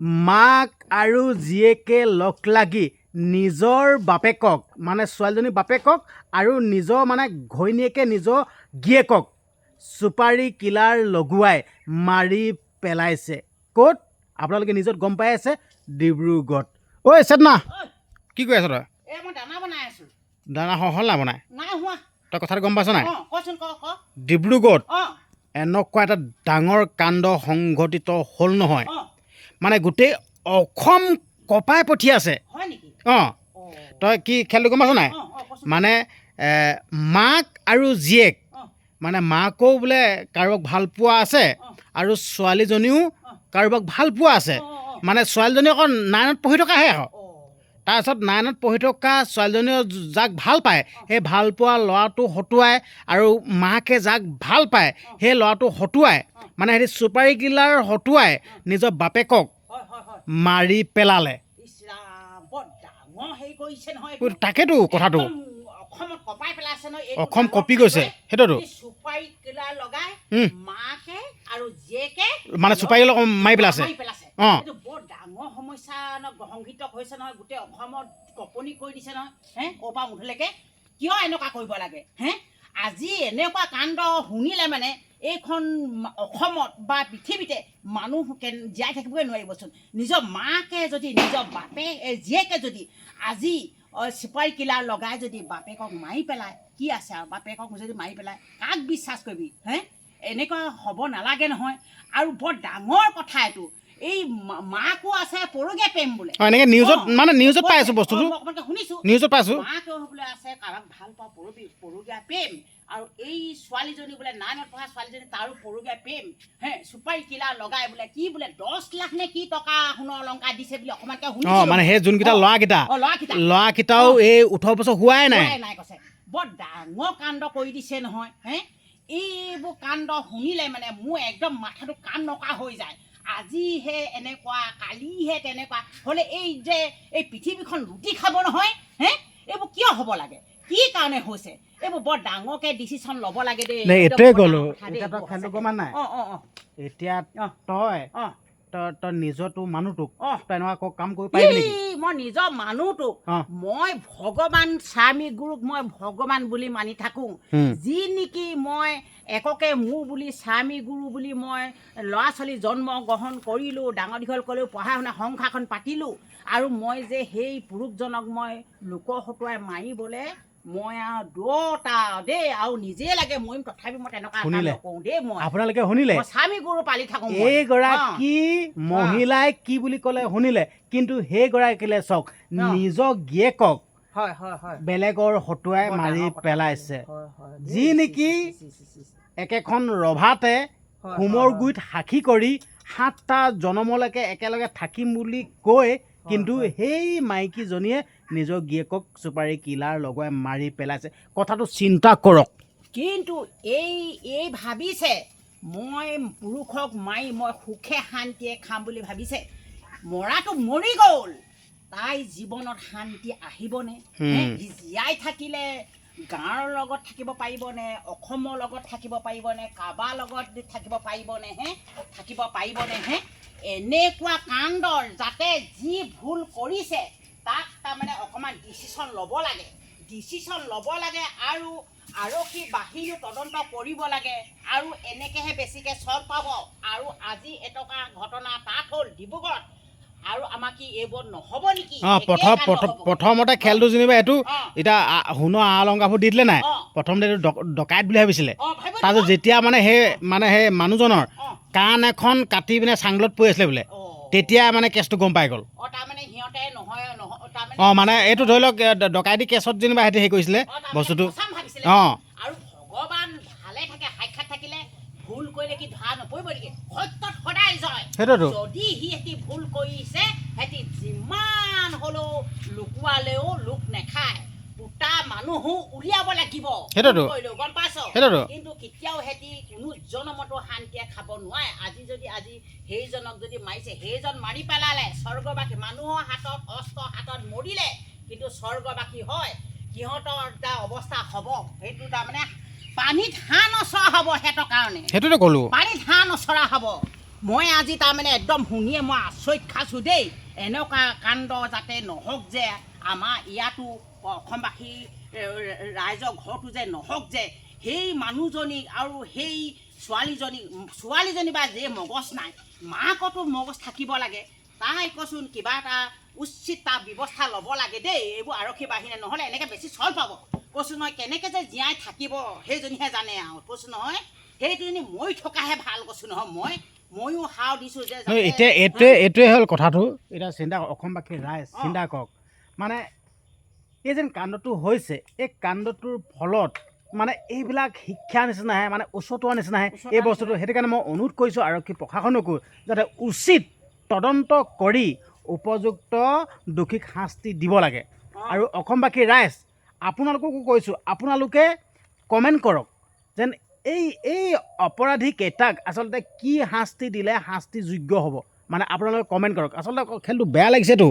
মাক আৰু জীয়েকে লগ লাগি নিজৰ বাপেকক মানে ছোৱালীজনীৰ বাপেকক আৰু নিজৰ মানে ঘৈণীয়েকে নিজৰ গিয়েকক চুপাৰী কিলাৰ লগুৱাই মাৰি পেলাইছে। ক'ত আপোনালোকে নিজত গম পাই আছে, ডিব্ৰুগড়ত। ঐ চেতনা, কি কৈ আছ তই? মই দানা বনাই আছো। দানা হ'ল না বনাই? নাই হোৱা। তই কথাটো গম পাইছ নাই? কচোন ক। ডিব্ৰুগড়ত এনেকুৱা এটা ডাঙৰ কাণ্ড সংঘটিত হ'ল নহয়, মানে গোটেই অসম কঁপাই পঠিয়াইছে। হয় নেকি? তই কি খেলটো গম পাইছ নাই? মানে মাক আৰু জীয়েক, মানে মাকেও বোলে কাৰোবাক ভাল পোৱা আছে আৰু ছোৱালীজনীও কাৰোবাক ভাল পোৱা আছে। মানে ছোৱালীজনী আকৌ 9ত পঢ়ি থকাহে আকৌ। তাৰপিছত 9ত পঢ়ি থকা ছোৱালীজনীও যাক ভাল পায়, সেই ভাল পোৱা ল'ৰাটো হতুৱাই আৰু মাকে যাক ভাল পায় সেই ল'ৰাটো হতুৱাই, মানে সিহঁতি চুপাৰী কিলাৰ হতুৱাই নিজৰ বাপেকক মাৰি পেলালে। তাকেতো কথাটো অসম কঁপি গৈছে। সেইটোতো মানে চুপাৰী কিলাৰ মাৰি পেলাইছে। ডাঙৰ সমস্যা সংঘটিত হৈছে নহয়, গোটেই অসমত কঁপনি কৰি দিছে নহয়। ক'ৰ পৰা মুঠলৈকে কিয় এনেকুৱা কৰিব লাগে? আজি এনেকুৱা কাণ্ড শুনিলে মানে এইখন অসমত বা পৃথিৱীতে মানুহ জীয়াই থাকিবই নোৱাৰিবচোন। নিজৰ মাকে যদি নিজৰ জীয়েকে যদি আজি চুপাৰী কিলাৰ লগাই যদি বাপেকক মাৰি পেলায়, কি আছে আৰু? বাপেকক যদি মাৰি পেলায় কাক বিশ্বাস কৰিবি? এনেকুৱা হ'ব নালাগে নহয়। আৰু বৰ ডাঙৰ কথা এইটো। এই মাকো আছে পৰুগীয়া প্ৰেম বোলে। এনেকৈ নিউজত মানে নিউজত পাই আছোঁ বস্তুটো, শুনিছোঁ নিউজত পাইছোঁ। মাকেও বোলে আছে কাৰোবাক ভাল পাওঁ পৰুগীয়া প্ৰেম, আৰু এই ছোৱালীজনী বোলে 9ত পঢ়া ছোৱালীজনী তাৰো পৰুগীয়া প্ৰেম। চুপাৰী কিলাৰ লগাই বোলে কি বোলে 10 লাখ নে কি টকা সোণৰ অলংকাৰ দিছে বুলি অকণমানকৈ শুনিছোঁ। মানে সেই যোনকেইটা ল'ৰাকেইটাও এই 18 বছৰ হোৱাই নাই কৈছে। বৰ ডাঙৰ কাণ্ড কৰি দিছে নহয়। এইবোৰ কাণ্ড শুনিলে মানে মোৰ একদম মাথাটো কাম নকা হৈ যায়। আজিহে এনেকুৱা, কালিহে তেনেকুৱা হ'লে এই যে এই পৃথিৱীখন লুটি খাব নহয়। এইবোৰ কিয় হ'ব লাগে? কি কাৰণে হৈছে? এইবোৰ বৰ ডাঙৰকৈ ডিচিশ্যন ল'ব লাগে দেই। এইটোৱে ক'লো। এতিয়া তই খেলটো গমা নাই? এতিয়া তই নিজৰটো মানুহটোক তই এনেকুৱা কাম কৰিব পাৰিবি নেকি? মই নিজৰ মানুহটোক মই ভগৱান স্বামী গুৰুক মই ভগৱান বুলি মানি থাকোঁ। যি নেকি মই এককে মোৰ বুলি স্বামী গুৰু বুলি মই ল'ৰা ছোৱালী জন্ম গ্ৰহণ কৰিলোঁ, ডাঙৰ দীঘল কৰিলোঁ, পঢ়া শুনা সংসাৰখন পাতিলোঁ, আৰু মই যে সেই পুৰুষজনক মই লোকৰ হতুৱাই মাৰিবলৈ মই আৰু দুটা দেই, আৰু নিজে লাগে মৰিম, তথাপি মই তেনেকুৱা নকৰোঁ দেই। মই আপোনালোকে শুনিলে স্বামী গুৰু পালি থাকোঁ। এইগৰাকী মহিলাই কি বুলি ক'লে শুনিলে? কিন্তু সেইগৰাকীলে চাওক, নিজৰ গিয়েকক বেলেগৰ হতুৱাই মাৰি পেলাইছে। যি নেকি একেখন ৰভাতে হোমৰ গুৰিত সাক্ষী কৰি 7টা জনমলৈকে একেলগে থাকিম বুলি কৈ, কিন্তু সেই মাইকীজনীয়ে নিজৰ গিয়েকক চুপাৰী কিলাৰ লগাই মাৰি পেলাইছে। কথাটো চিন্তা কৰক। কিন্তু এই ভাবিছে মই পুৰুষক মাৰি মই সুখে শান্তিয়ে খাম বুলি ভাবিছে। মৰাটো মৰি গ'ল, তাই জীৱনত শান্তি আহিবনে? জীয়াই থাকিলে গাঁৱৰ লগত থাকিব পাৰিবনে? অসমৰ লগত থাকিব পাৰিবনে? কাৰোবাৰ লগত থাকিব পাৰিবনে? থাকিব পাৰিবনে? এনেকুৱা কাণ্ডৰ যাতে যি ভুল কৰিছে তাক তাৰমানে অকণমান ডিচিশ্যন ল'ব লাগে, আৰু আৰক্ষী বাহিনীও তদন্ত কৰিব লাগে, আৰু এনেকৈহে বেছিকৈ চল পাব। আৰু আজি এটকা ঘটনা তাত হ'ল ডিব্ৰুগড়ত, আৰু আমাৰ কি এইবোৰ নহ'ব নেকি? প্ৰথমতে খেলটো যেনিবা এইটো এতিয়া সোণৰ অলংকাৰবোৰ দি দিলে নাই, প্ৰথমতে এইটো ডকাইত বুলি ভাবিছিলে। তাৰপিছত যেতিয়া মানে সেই মানুহজনৰ কাণ এখন কাটি পিনে চাংলত পৰি আছিলে বোলে, তেতিয়া মানে কেছটো গম পাই গ'ল। মানে এইটো ধৰি লওক ডকাইতি কেছত যেনিবা সিহঁতি হেৰি কৰিছিলে বস্তুটো। আৰু ভগৱান ভালে থাকে, সাক্ষাৎ থাকিলে ভুল কৰিলে কি ধৰা নপৰিব নেকি? সত্যত সদায় জয়। যদি সিহঁতি ভুল কৰিছে, সিহঁতি যিমান হ'লেও লুকুৱালেও লোক নেখায়, দুটা মানুহো উলিয়াব লাগিব। গম পাইছ? কিন্তু কেতিয়াও সিহঁতি কোনো জনমতো শান্তিয়ে খাব নোৱাৰে। আজি সেইজনক যদি মাৰিছে, সেইজন মাৰি পেলালে স্বৰ্গবাসী, মানুহৰ হাতত অস্ত্ৰ হাতত মৰিলে, কিন্তু স্বৰ্গবাসী হয় সিহঁতৰ এটা অৱস্থা হ'ব। সেইটো তাৰমানে পানীত হাঁহ নচৰা হ'ব সিহঁতৰ কাৰণে। সেইটোতো ক'লো, পানীত হাঁহ নচৰা হ'ব। মই আজি তাৰমানে একদম শুনিয়ে মই আচৰিত খাইছোঁ দেই। এনেকুৱা কাণ্ড যাতে নহওক যে আমাৰ ইয়াতো অসমবাসী ৰাইজৰ ঘৰতো যে নহওক যে সেই মানুহজনী আৰু সেই ছোৱালীজনী বা যে মগজ নাই, মাকতো মগজ থাকিব লাগে। তাই কচোন কিবা এটা উচিত তাৰ ব্যৱস্থা ল'ব লাগে দেই। এইবোৰ আৰক্ষী বাহিনী নহ'লে এনেকৈ বেছি চল পাব। কৈছোঁ নহয় কেনেকৈ যে জীয়াই থাকিব সেইজনীহে জানে আৰু। কৈছোঁ নহয় সেইজনী মৰি থকাহে ভাল। কৈছোঁ নহয় ময়ো সাও দিছোঁ যে এতিয়া এইটোৱে হ'ল কথাটো। এতিয়া চিন্তা কৰক, অসমবাসীৰ ৰাইজ চিন্তা কৰক, মানে এই যেন কাণ্ডটো হৈছে, এই কাণ্ডটোৰ ফলত মানে এইবিলাক শিক্ষাৰ নিচিনাহে, মানে উচতোৱাৰ নিচিনাহে এই বস্তুটো। সেইটো কাৰণে মই অনুৰোধ কৰিছোঁ আৰক্ষী প্ৰশাসনকো যাতে উচিত তদন্ত কৰি উপযুক্ত দোষীক শাস্তি দিব লাগে। আৰু অসমবাসীৰ ৰাইজ আপোনালোককো কৈছোঁ, আপোনালোকে কমেণ্ট কৰক যেন এই অপৰাধীকেইটাক আচলতে কি শাস্তি দিলে শাস্তিযোগ্য হ'ব, মানে আপোনালোকে কমেণ্ট কৰক। আচলতে খেলটো বেয়া লাগিছেতো,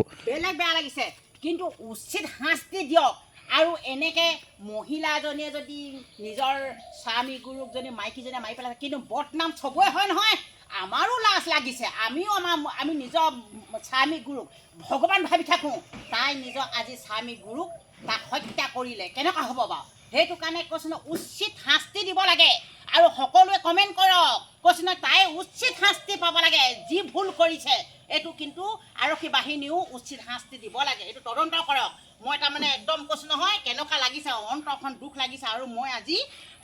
বেয়া লাগিছে, কিন্তু উচিত শাস্তি দিয়ক। আৰু এনেকৈ মহিলাজনীয়ে যদি নিজৰ স্বামী গুৰুক যদি মাইকীজনীয়ে মাৰি পেলাইছে, কিন্তু বদনাম চবৰে হয় নহয়। আমাৰো লাজ লাগিছে, আমি নিজৰ স্বামী গুৰুক ভগৱান ভাবি থাকোঁ। তাই নিজৰ আজি স্বামী গুৰুক তাক হত্যা কৰিলে, কেনেকুৱা হ'ব বাৰু? সেইটো কাৰণে কৈছোঁ নহয় উচিত শাস্তি দিব লাগে। আৰু সকলোৱে কমেণ্ট কৰক, কৈছোঁ নহয় তাই উচিত শাস্তি পাব লাগে। যি ভুল কৰিছে এইটো কিন্তু আৰক্ষী বাহিনীও উচিত শাস্তি দিব লাগে, এইটো তদন্ত কৰক। মই তাৰমানে একদম কৈছোঁ নহয় কেনেকুৱা লাগিছে, অন্তৰখন দুখ লাগিছে। আৰু মই আজি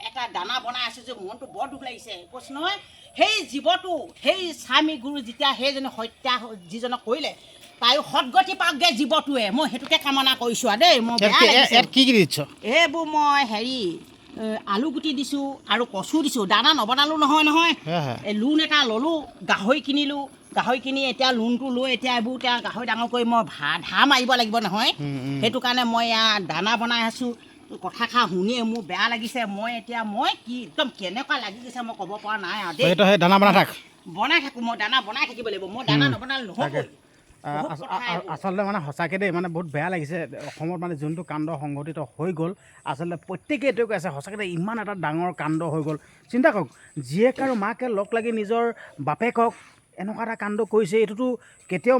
এটা দানা বনাই আছোঁ যে মনটো বৰ দুখ লাগিছে। কৈছোঁ নহয় সেই জীৱটো, সেই স্বামী গুৰু যেতিয়া সেইজনী হত্যা যিজনক কৰিলে তাইও সদগতি পাওকগৈ জীৱটোৱে, মই সেইটোকে কামনা কৰিছোঁ আৰু দেই। মই বেয়া লাগিছে। কি দিছ? এইবোৰ মই আলু গুটি দিছোঁ আৰু কচু দিছোঁ। দানা নবনালোঁ নহয়। এই লোন এটা ল'লোঁ, গাহৰি কিনিলোঁ। গাহৰি কিনি এতিয়া লোনটো লৈ এতিয়া এইবোৰ এতিয়া গাহৰি ডাঙৰ কৰি মই ধাৰ মাৰিব লাগিব নহয়। সেইটো কাৰণে মই দানা বনাই আছোঁ। কথাষাৰ শুনিয়ে মোৰ বেয়া লাগিছে। মই কি একদম কেনেকুৱা লাগি গৈছে মই ক'ব পৰা নাই আৰু দেই। দানা বনাই থাক। বনাই থাকোঁ, মই দানা বনাই থাকিব লাগিব। মই দানা নবনালে নহ'বই। আচলতে মানে সঁচাকৈ দেই, মানে বহুত বেয়া লাগিছে। অসমত মানে যোনটো কাণ্ড সংঘটিত হৈ গ'ল, আচলতে প্ৰত্যেকেই এইটোৱে কৈ আছে সঁচাকৈ ইমান এটা ডাঙৰ কাণ্ড হৈ গ'ল। চিন্তা কৰক, জীয়েক আৰু মাকে লগ লাগি নিজৰ বাপেকক এনেকুৱা এটা কাণ্ড কৰিছে। এইটোতো কেতিয়াও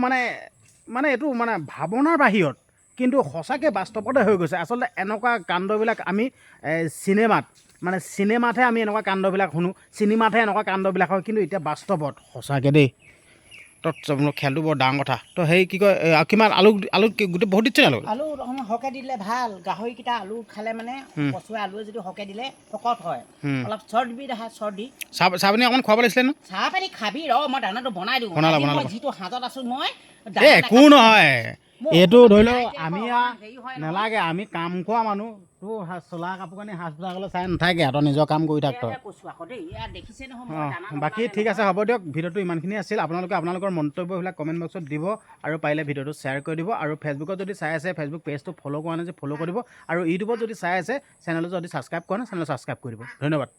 মানে এইটো মানে ভাৱনাৰ বাহিৰত, কিন্তু সঁচাকৈ বাস্তৱতে হৈ গৈছে। আচলতে এনেকুৱা কাণ্ডবিলাক আমি চিনেমাতহে আমি এনেকুৱা কাণ্ডবিলাক শুনোঁ, চিনেমাতহে এনেকুৱা কাণ্ডবিলাক হয়, কিন্তু এতিয়া বাস্তৱত সঁচাকৈ দেই। খেলটো বৰ ডাঙৰ কথা। তো সেই কি কয়, কিমান আলু গোটেই বহুত দিছে আলু সৰহকৈ দিলে ভাল। গাহৰিকেইটা আলু খালে মানে কচুৱে আলুৱে যদি সৰহকৈ দিলে শকত হয়। অলপ চৰ্দি চাহ পানী অকণমান খুৱাব লাগিছিলে ন? চাহ পানী খাবি মই দানাটো বনাই দিওঁ। মই যিটো হাতত আছোঁ মই একো নহয়, এইটো ধৰি লওক আমি নালাগে, আমি কাম কৰা মানুহ। তোৰ চোলা কাপোৰ কানি সাজ পোছাকলৈ চাই নাথাকে, তই নিজৰ কাম কৰি থাক। বাকী ঠিক আছে, হ'ব দিয়ক। ভিডিঅ'টো ইমানখিনি আছিল। আপোনালোকৰ মন্তব্যবিলাক কমেণ্ট বক্সত দিব, আৰু পাৰিলে ভিডিঅ'টো শ্বেয়াৰ কৰি দিব। আৰু ফেচবুকত যদি চাই আছে, ফেচবুক পেজটো ফ'ল' কৰা নাই যে ফ'ল' কৰি দিব। আৰু ইউটিউবত যদি চাই আছে, চেনেলটো যদি ছাবস্ক্ৰাইব কৰা নাই, চেনেলটো ছাবস্ক্ৰাইব কৰি দিব। ধন্যবাদ।